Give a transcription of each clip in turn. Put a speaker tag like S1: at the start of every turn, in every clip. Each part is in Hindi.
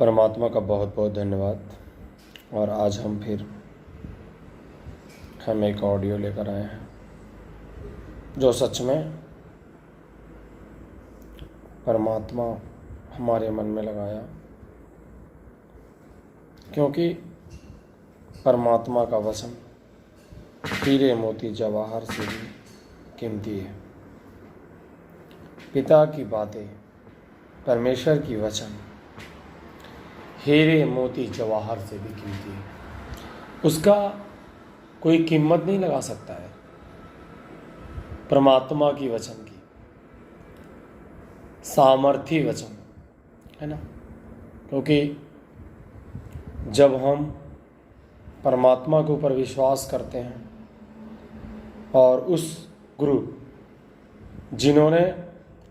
S1: परमात्मा का बहुत बहुत धन्यवाद। और आज हम एक ऑडियो लेकर आए हैं जो सच में परमात्मा हमारे मन में लगाया, क्योंकि परमात्मा का वचन हीरे मोती जवाहर से भी कीमती है। पिता की बातें, परमेश्वर की वचन हीरे मोती जवाहर से भी कीमती है। उसका कोई कीमत नहीं लगा सकता है। परमात्मा की वचन की सामर्थी वचन है ना, क्योंकि जब हम परमात्मा के ऊपर विश्वास करते हैं और उस गुरु जिन्होंने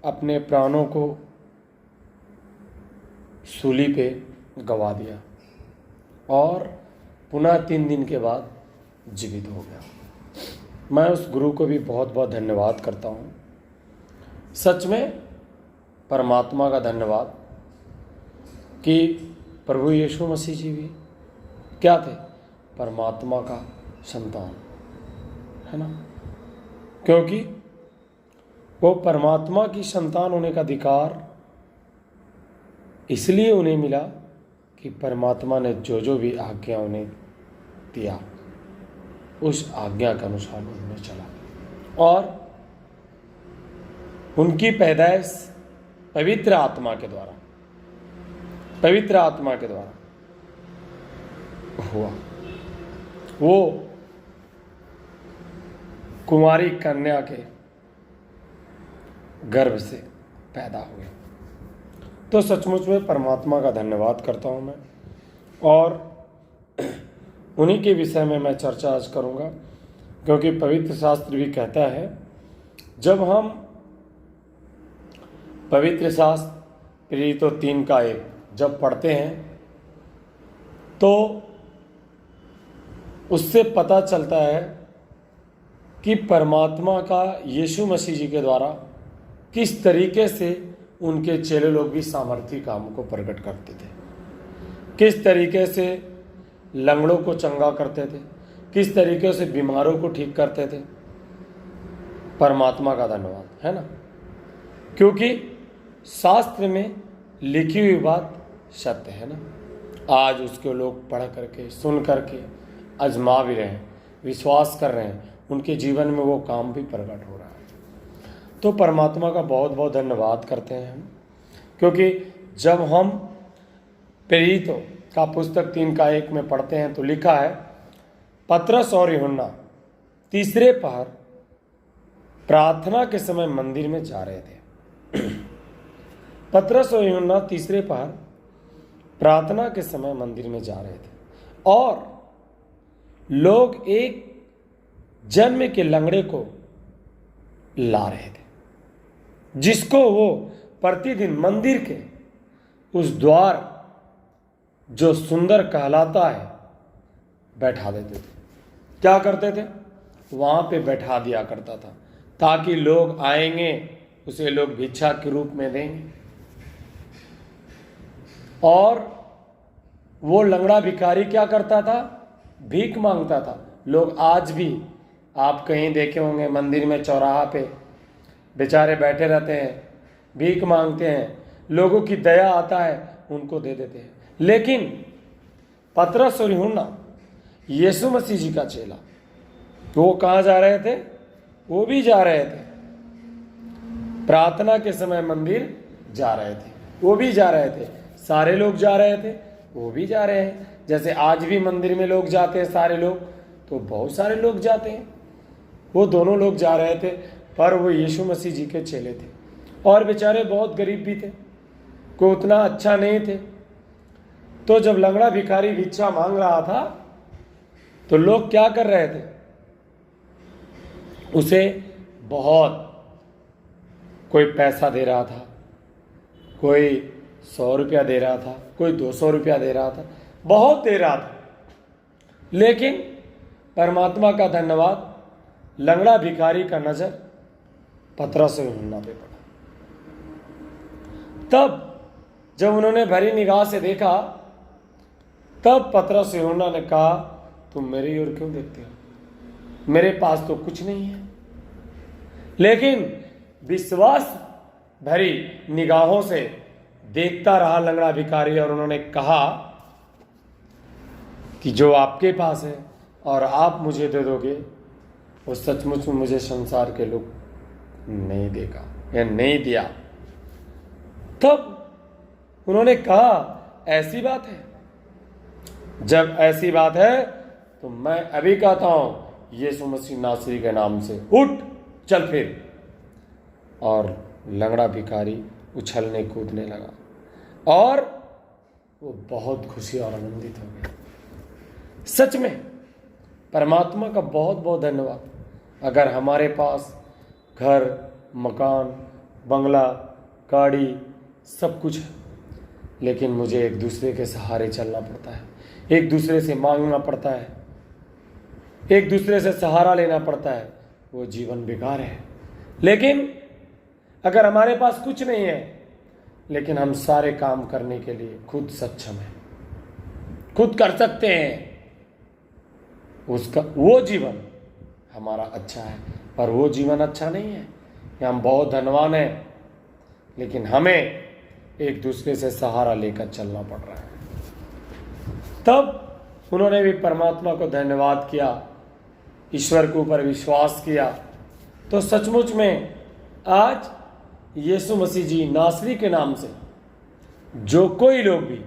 S1: अपने प्राणों को सूली पे गवा दिया और पुनः 3 दिन के बाद जीवित हो गया, मैं उस गुरु को भी बहुत बहुत धन्यवाद करता हूँ। सच में परमात्मा का धन्यवाद कि प्रभु यीशु मसीह जी भी क्या थे? परमात्मा का संतान है ना, क्योंकि वो परमात्मा की संतान होने का अधिकार इसलिए उन्हें मिला कि परमात्मा ने जो जो भी आज्ञा उन्हें दिया उस आज्ञा के अनुसार उन्होंने चला, और उनकी पैदाइश पवित्र आत्मा के द्वारा हुआ। वो कुमारी कन्या के गर्भ से पैदा हुए। तो सचमुच में परमात्मा का धन्यवाद करता हूँ मैं, और उन्हीं के विषय में मैं चर्चा आज करूँगा, क्योंकि पवित्र शास्त्र भी कहता है, जब हम पवित्र शास्त्र प्रेरितों 3:1 जब पढ़ते हैं तो उससे पता चलता है कि परमात्मा का यीशु मसीह जी के द्वारा किस तरीके से उनके चेले लोग भी सामर्थी काम को प्रकट करते थे, किस तरीके से लंगड़ों को चंगा करते थे, किस तरीके से बीमारों को ठीक करते थे। परमात्मा का धन्यवाद है ना, क्योंकि शास्त्र में लिखी हुई बात सत्य है ना। आज उसके लोग पढ़ करके सुन करके आजमा भी रहे हैं, विश्वास कर रहे हैं, उनके जीवन में वो काम भी प्रकट हो रहा है। तो परमात्मा का बहुत बहुत धन्यवाद करते हैं हम, क्योंकि जब हम प्रेरितों का पुस्तक 3:1 में पढ़ते हैं तो लिखा है, पतरस और यूहन्ना तीसरे पहर प्रार्थना के समय मंदिर में जा रहे थे। पतरस और यूहन्ना तीसरे पहर प्रार्थना के समय मंदिर में जा रहे थे, और लोग एक जन्म के लंगड़े को ला रहे थे, जिसको वो प्रतिदिन मंदिर के उस द्वार जो सुंदर कहलाता है बैठा देते थे। क्या करते थे? वहाँ पे बैठा दिया करता था, ताकि लोग आएंगे उसे लोग भिक्षा के रूप में देंगे। और वो लंगड़ा भिखारी क्या करता था? भीख मांगता था। लोग आज भी आप कहीं देखे होंगे, मंदिर में चौराहा पे बेचारे बैठे रहते हैं, भीख मांगते हैं, लोगों की दया आता है उनको दे देते हैं। लेकिन पतरस और यूहन्ना यीशु मसीह जी का चेला, वो कहाँ जा रहे थे? वो भी जा रहे थे प्रार्थना के समय मंदिर जा रहे थे, वो भी जा रहे थे। सारे लोग जा रहे थे, वो भी जा रहे हैं। जैसे आज भी मंदिर में लोग जाते हैं सारे लोग, तो बहुत सारे लोग जाते हैं। वो दोनों लोग जा रहे थे, पर वो यीशु मसीह जी के चेले थे, और बेचारे बहुत गरीब भी थे, कोई उतना अच्छा नहीं थे। तो जब लंगड़ा भिखारी भिक्षा मांग रहा था तो लोग क्या कर रहे थे? उसे बहुत, कोई पैसा दे रहा था, कोई 100 रुपया दे रहा था, कोई 200 रुपया दे रहा था, बहुत दे रहा था। लेकिन परमात्मा का धन्यवाद, लंगड़ा भिखारी का नजर पतरस और यूहन्ना पे पड़ा। तब जब उन्होंने भरी निगाह से देखा, तब पतरस यूहन्ना ने कहा, तुम मेरी ओर क्यों देखते हो? मेरे पास तो कुछ नहीं है। लेकिन विश्वास भरी निगाहों से देखता रहा लंगड़ा भिखारी, और उन्होंने कहा कि जो आपके पास है और आप मुझे दे दोगे, वो सचमुच में मुझे संसार के लोग नहीं देगा या नहीं दिया। तब उन्होंने कहा, ऐसी बात है? जब ऐसी बात है तो मैं अभी कहता हूं, यीशु मसीह नासरी के नाम से उठ, चल फिर। और लंगड़ा भिखारी उछलने कूदने लगा और वो बहुत खुशी और आनंदित हो गया। सच में परमात्मा का बहुत बहुत धन्यवाद। अगर हमारे पास घर, मकान, बंगला, गाड़ी, सब कुछ है, लेकिन मुझे एक दूसरे के सहारे चलना पड़ता है, एक दूसरे से मांगना पड़ता है, एक दूसरे से सहारा लेना पड़ता है, वो जीवन बेकार है। लेकिन अगर हमारे पास कुछ नहीं है, लेकिन हम सारे काम करने के लिए खुद सक्षम हैं, खुद कर सकते हैं, उसका वो जीवन हमारा अच्छा है। पर वो जीवन अच्छा नहीं है कि हम बहुत धनवान हैं, लेकिन हमें एक दूसरे से सहारा लेकर चलना पड़ रहा है। तब उन्होंने भी परमात्मा को धन्यवाद किया, ईश्वर के ऊपर विश्वास किया। तो सचमुच में आज यीशु मसीह जी नासरी के नाम से जो कोई लोग भी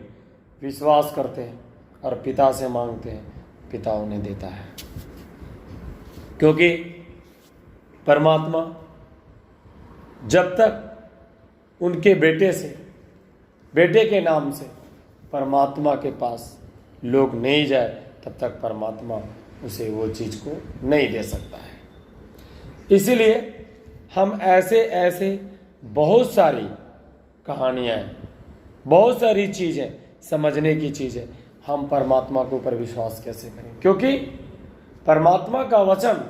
S1: विश्वास करते हैं और पिता से मांगते हैं, पिता उन्हें देता है। क्योंकि परमात्मा जब तक उनके बेटे के नाम से परमात्मा के पास लोग नहीं जाए, तब तक परमात्मा उसे वो चीज़ को नहीं दे सकता है। इसीलिए हम ऐसे बहुत सारी कहानियाँ, बहुत सारी चीज़ें, समझने की चीज़ें, हम परमात्मा के ऊपर विश्वास कैसे करें? क्योंकि परमात्मा का वचन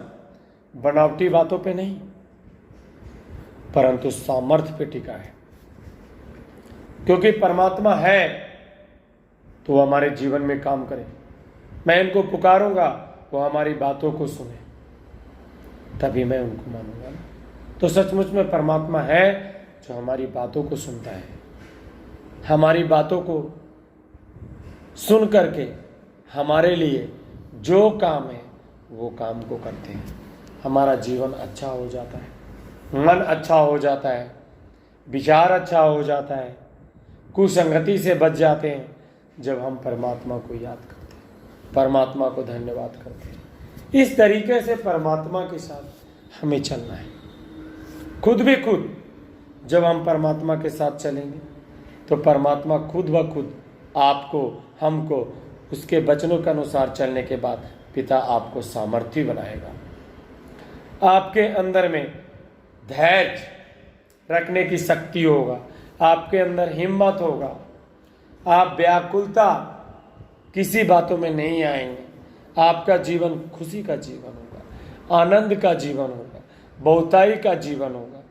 S1: बनावटी बातों पे नहीं, परंतु सामर्थ्य पे टिका है। क्योंकि परमात्मा है तो वो हमारे जीवन में काम करे। मैं इनको पुकारूंगा, वो हमारी बातों को सुने, तभी मैं उनको मानूंगा ना। तो सचमुच में परमात्मा है जो हमारी बातों को सुनता है, हमारी बातों को सुन करके हमारे लिए जो काम है वो काम को करते हैं। हमारा जीवन अच्छा हो जाता है, मन अच्छा हो जाता है, विचार अच्छा हो जाता है, कुसंगति से बच जाते हैं जब हम परमात्मा को याद करते हैं, परमात्मा को धन्यवाद करते हैं। इस तरीके से परमात्मा के साथ हमें चलना है। खुद भी खुद जब हम परमात्मा के साथ चलेंगे तो परमात्मा खुद ब खुद आपको, हमको उसके वचनों के अनुसार चलने के बाद पिता आपको सामर्थ्य बनाएगा। आपके अंदर में धैर्य रखने की शक्ति होगा, आपके अंदर हिम्मत होगा, आप व्याकुलता किसी बातों में नहीं आएंगे। आपका जीवन खुशी का जीवन होगा, आनंद का जीवन होगा, बहुताई का जीवन होगा।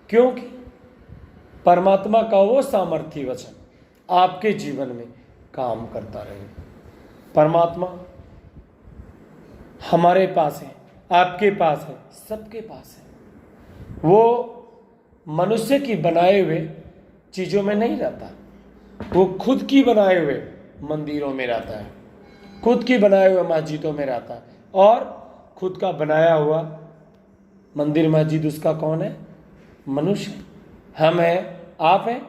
S1: क्योंकि परमात्मा का वो सामर्थ्य वचन आपके जीवन में काम करता रहेगा। परमात्मा हमारे पास है, आपके पास है, सबके पास है। वो मनुष्य की बनाए हुए चीज़ों में नहीं रहता, वो खुद की बनाए हुए मंदिरों में रहता है, खुद की बनाए हुए मस्जिदों में रहता है। और खुद का बनाया हुआ मंदिर मस्जिद उसका कौन है? मनुष्य। हम हैं, आप हैं,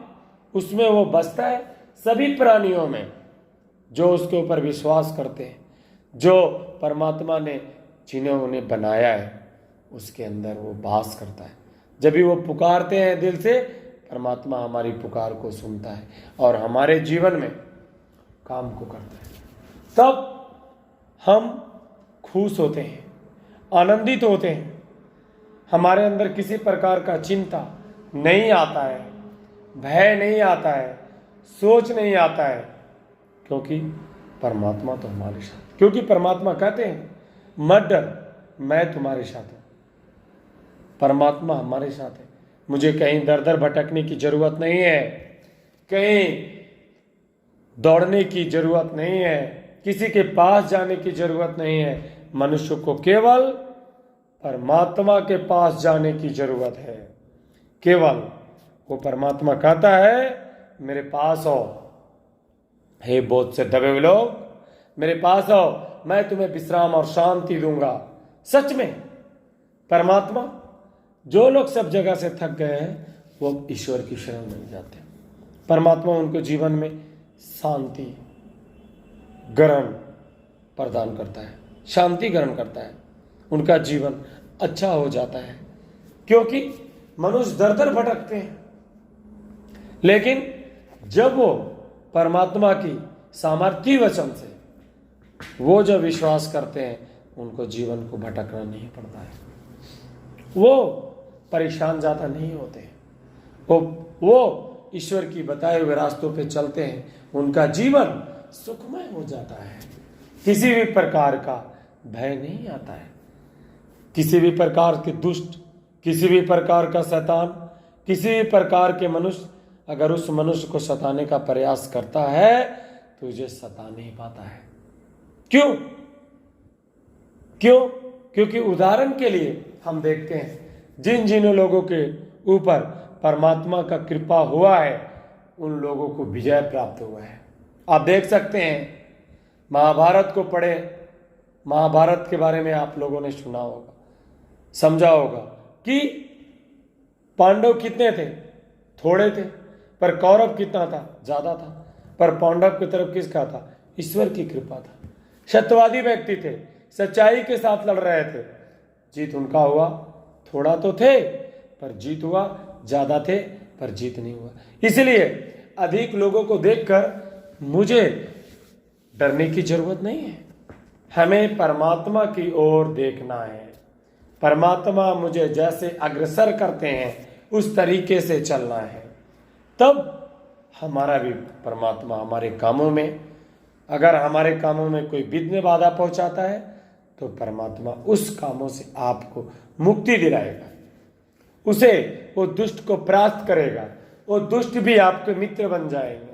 S1: उसमें वो बसता है। सभी प्राणियों में जो उसके ऊपर विश्वास करते हैं, जो परमात्मा ने जिन्हें उन्हें बनाया है, उसके अंदर वो वास करता है। जब भी वो पुकारते हैं दिल से, परमात्मा हमारी पुकार को सुनता है और हमारे जीवन में काम को करता है। तब हम खुश होते हैं, आनंदित होते हैं, हमारे अंदर किसी प्रकार का चिंता नहीं आता है, भय नहीं आता है, सोच नहीं आता है, क्योंकि परमात्मा तो हमारे साथ। क्योंकि परमात्मा कहते हैं, मत डर, मैं तुम्हारे साथ हूँ। परमात्मा हमारे साथ है। मुझे कहीं दर दर भटकने की जरूरत नहीं है, कहीं दौड़ने की जरूरत नहीं है, किसी के पास जाने की जरूरत नहीं है। मनुष्य को केवल परमात्मा के पास जाने की जरूरत है। केवल वो परमात्मा कहता है, मेरे पास आओ हे बोझ से दबे हुए लोग, मेरे पास आओ, मैं तुम्हें विश्राम और शांति दूंगा। सच में परमात्मा, जो लोग सब जगह से थक गए हैं वो ईश्वर की शरण में जाते हैं। परमात्मा उनको जीवन में शांति ग्रहण प्रदान करता है, शांति ग्रहण करता है, उनका जीवन अच्छा हो जाता है। क्योंकि मनुष्य दर दर भटकते हैं, लेकिन जब वो परमात्मा की सामर्थ्य वचन से वो जो विश्वास करते हैं, उनको जीवन को भटकना नहीं पड़ता है, वो परेशान ज्यादा नहीं होते, वो ईश्वर की बताए हुए रास्तों पे चलते हैं, उनका जीवन सुखमय हो जाता है। किसी भी प्रकार का भय नहीं आता है, किसी भी प्रकार के दुष्ट, किसी भी प्रकार का शैतान, किसी भी प्रकार के मनुष्य अगर उस मनुष्य को सताने का प्रयास करता है तो उसे सता नहीं पाता है। क्यों? क्योंकि उदाहरण के लिए हम देखते हैं जिन जिन लोगों के ऊपर परमात्मा का कृपा हुआ है, उन लोगों को विजय प्राप्त हुआ है। आप देख सकते हैं, महाभारत को पढ़े, महाभारत के बारे में आप लोगों ने सुना होगा, समझा होगा कि पांडव कितने थे? थोड़े थे। पर कौरव कितना था? ज्यादा था। पर पांडव की तरफ किसका था? ईश्वर की कृपा था। सत्यवादी व्यक्ति थे, सच्चाई के साथ लड़ रहे थे। जीत उनका हुआ, थोड़ा तो थे पर जीत हुआ, ज्यादा थे पर जीत नहीं हुआ। इसलिए अधिक लोगों को देखकर मुझे डरने की जरूरत नहीं है। हमें परमात्मा की ओर देखना है। परमात्मा मुझे जैसे अग्रसर करते हैं उस तरीके से चलना है, तब हमारा भी परमात्मा हमारे कामों में, अगर हमारे कामों में कोई विघ्न बाधा पहुंचाता है तो परमात्मा उस कामों से आपको मुक्ति दिलाएगा, उसे वो दुष्ट को परास्त करेगा, वो दुष्ट भी आपके मित्र बन जाएंगे।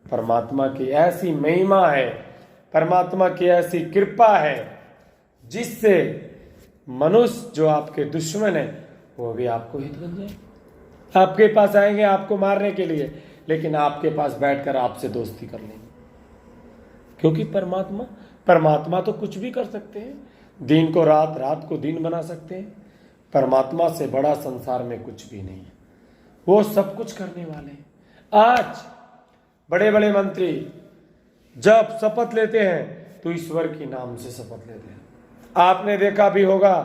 S1: परमात्मा की ऐसी महिमा है, परमात्मा की ऐसी कृपा है, जिससे मनुष्य जो आपके दुश्मन है वो भी आपको हित बन जाए। आपके पास आएंगे आपको मारने के लिए, लेकिन आपके पास बैठकर आपसे दोस्ती कर लेंगे। क्योंकि परमात्मा तो कुछ भी कर सकते हैं, दिन को रात, रात को दिन बना सकते हैं। परमात्मा से बड़ा संसार में कुछ भी नहीं है, वो सब कुछ करने वाले हैं। आज बड़े बड़े मंत्री जब शपथ लेते हैं तो ईश्वर के नाम से शपथ लेते हैं। आपने देखा भी होगा,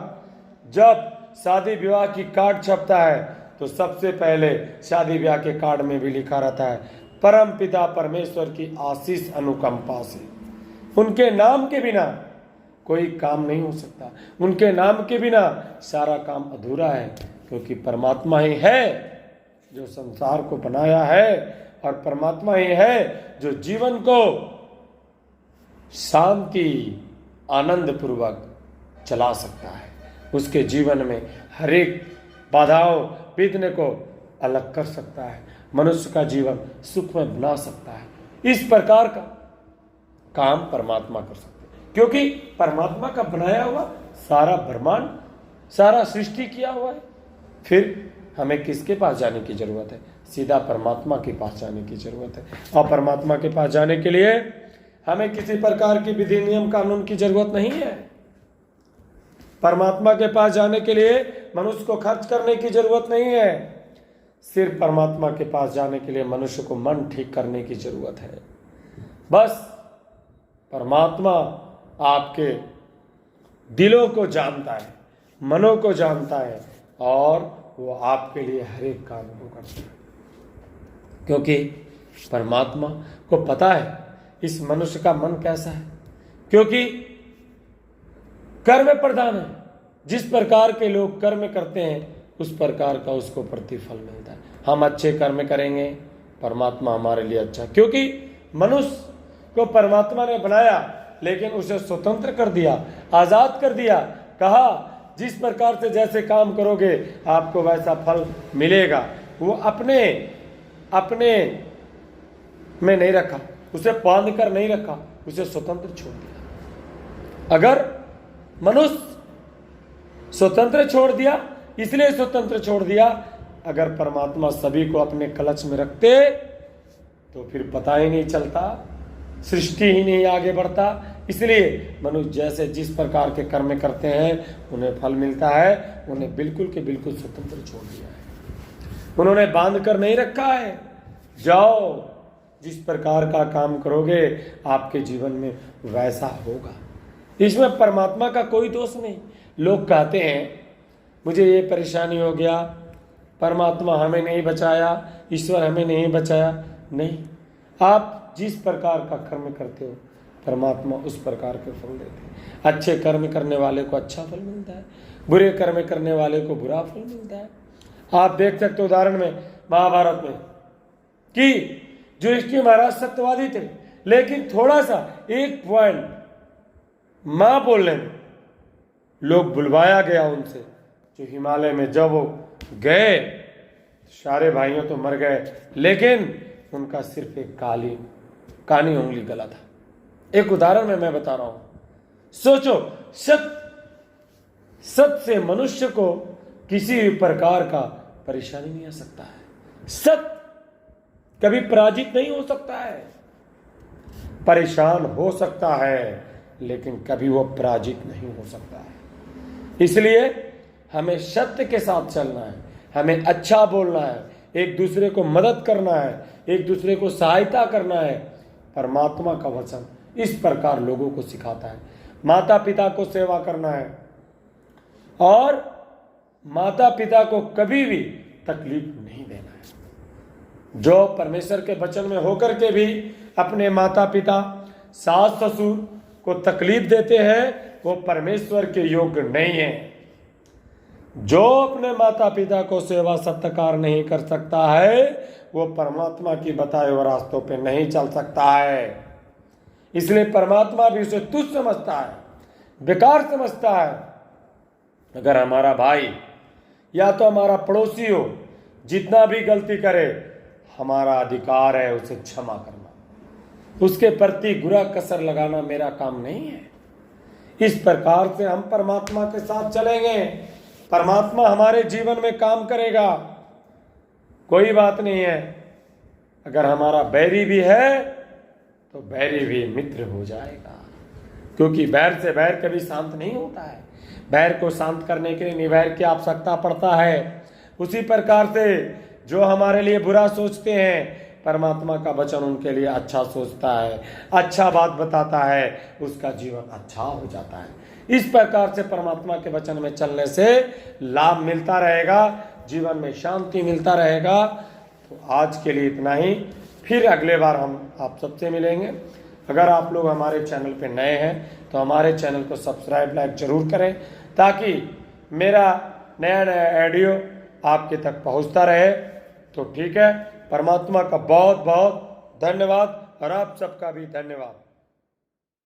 S1: जब शादी विवाह की कार्ड छपता है तो सबसे पहले शादी ब्याह के कार्ड में भी लिखा रहता है, परम पिता परमेश्वर की आशीष अनुकंपा से। उनके नाम के बिना कोई काम नहीं हो सकता, उनके नाम के बिना सारा काम अधूरा है। क्योंकि परमात्मा ही है जो संसार को बनाया है, और परमात्मा ही है जो जीवन को शांति आनंद पूर्वक चला सकता है। उसके जीवन में हर एक बाधाओं विघ्न को अलग कर सकता है, मनुष्य का जीवन सुखमय बना सकता है। इस प्रकार का काम परमात्मा कर सकते हैं, क्योंकि परमात्मा का बनाया हुआ सारा ब्रह्मांड, सारा सृष्टि किया हुआ है। फिर हमें किसके पास जाने की जरूरत है? सीधा परमात्मा के पास जाने की जरूरत है। और परमात्मा के पास जाने के लिए हमें किसी प्रकार की विधि नियम कानून की जरूरत नहीं है। परमात्मा के पास जाने के लिए मनुष्य को खर्च करने की जरूरत नहीं है। सिर्फ परमात्मा के पास जाने के लिए मनुष्य को मन ठीक करने की जरूरत है। बस परमात्मा आपके दिलों को जानता है, मनों को जानता है, और वो आपके लिए हर एक काम को करता है। क्योंकि परमात्मा को पता है इस मनुष्य का मन कैसा है, क्योंकि कर्म प्रधान है। जिस प्रकार के लोग कर्म करते हैं उस प्रकार का उसको प्रतिफल मिलता है। हम अच्छे कर्म करेंगे, परमात्मा हमारे लिए अच्छा, क्योंकि मनुष्य को परमात्मा ने बनाया लेकिन उसे स्वतंत्र कर दिया, आजाद कर दिया। कहा जिस प्रकार से जैसे काम करोगे आपको वैसा फल मिलेगा। वो अपने में नहीं रखा, उसे बांध कर नहीं रखा, उसे स्वतंत्र छोड़ दिया। अगर मनुष्य स्वतंत्र छोड़ दिया, इसलिए स्वतंत्र छोड़ दिया, अगर परमात्मा सभी को अपने क्लच में रखते तो फिर पता ही नहीं चलता, सृष्टि ही नहीं आगे बढ़ता। इसलिए मनुष्य जैसे जिस प्रकार के कर्म करते हैं उन्हें फल मिलता है, उन्हें बिल्कुल के बिल्कुल स्वतंत्र छोड़ दिया है। उन्होंने बांध कर नहीं रखा है, जाओ जिस प्रकार का काम करोगे आपके जीवन में वैसा होगा। इसमें परमात्मा का कोई दोष नहीं। लोग कहते हैं मुझे ये परेशानी हो गया, परमात्मा हमें नहीं बचाया, ईश्वर हमें नहीं बचाया। नहीं, आप जिस प्रकार का कर्म करते हो परमात्मा उस प्रकार के फल देते हैं। अच्छे कर्म करने वाले को अच्छा फल मिलता है, बुरे कर्म करने वाले को बुरा फल मिलता है। आप देख सकते हो उदाहरण में महाभारत में कि युधिष्ठिर महाराज सत्यवादी थे, लेकिन थोड़ा सा एक पॉइंट मां बोलने में लोग बुलवाया गया उनसे, जो हिमालय में जब वो गए सारे भाइयों तो मर गए, लेकिन उनका सिर्फ एक कानी उंगली गला था। एक उदाहरण में मैं बता रहा हूं, सोचो सत से मनुष्य को किसी भी प्रकार का परेशानी नहीं आ सकता है। सत कभी पराजित नहीं हो सकता है, परेशान हो सकता है लेकिन कभी वो पराजित नहीं हो सकता है। इसलिए हमें सत्य के साथ चलना है, हमें अच्छा बोलना है, एक दूसरे को मदद करना है, एक दूसरे को सहायता करना है। परमात्मा का वचन इस प्रकार लोगों को सिखाता है। माता पिता को सेवा करना है और माता पिता को कभी भी तकलीफ नहीं देना है। जो परमेश्वर के वचन में होकर के भी अपने माता पिता सास ससुर को तकलीफ देते हैं वो परमेश्वर के योग्य नहीं है। जो अपने माता पिता को सेवा सत्कार नहीं कर सकता है वो परमात्मा की बताए हुए रास्तों पे नहीं चल सकता है। इसलिए परमात्मा भी उसे तुच्छ समझता है, बेकार समझता है। अगर हमारा भाई या तो हमारा पड़ोसी हो, जितना भी गलती करे हमारा अधिकार है उसे क्षमा करना, उसके प्रति बुरा कसर लगाना मेरा काम नहीं है। इस प्रकार से हम परमात्मा के साथ चलेंगे, परमात्मा हमारे जीवन में काम करेगा। कोई बात नहीं है, अगर हमारा बैरी भी है तो बैरी भी मित्र हो जाएगा, क्योंकि बैर से बैर कभी शांत नहीं होता है। बैर को शांत करने के लिए निर्वैर की आवश्यकता पड़ता है। उसी प्रकार से जो हमारे लिए बुरा सोचते हैं परमात्मा का वचन उनके लिए अच्छा सोचता है, अच्छा बात बताता है, उसका जीवन अच्छा हो जाता है। इस प्रकार से परमात्मा के वचन में चलने से लाभ मिलता रहेगा, जीवन में शांति मिलता रहेगा। तो आज के लिए इतना ही, फिर अगले बार हम आप सबसे मिलेंगे। अगर आप लोग हमारे चैनल पे नए हैं तो हमारे चैनल को सब्सक्राइब लाइक जरूर करें, ताकि मेरा नया नया ऑडियो आपके तक पहुंचता रहे। तो ठीक है, परमात्मा का बहुत बहुत धन्यवाद और आप सबका भी धन्यवाद।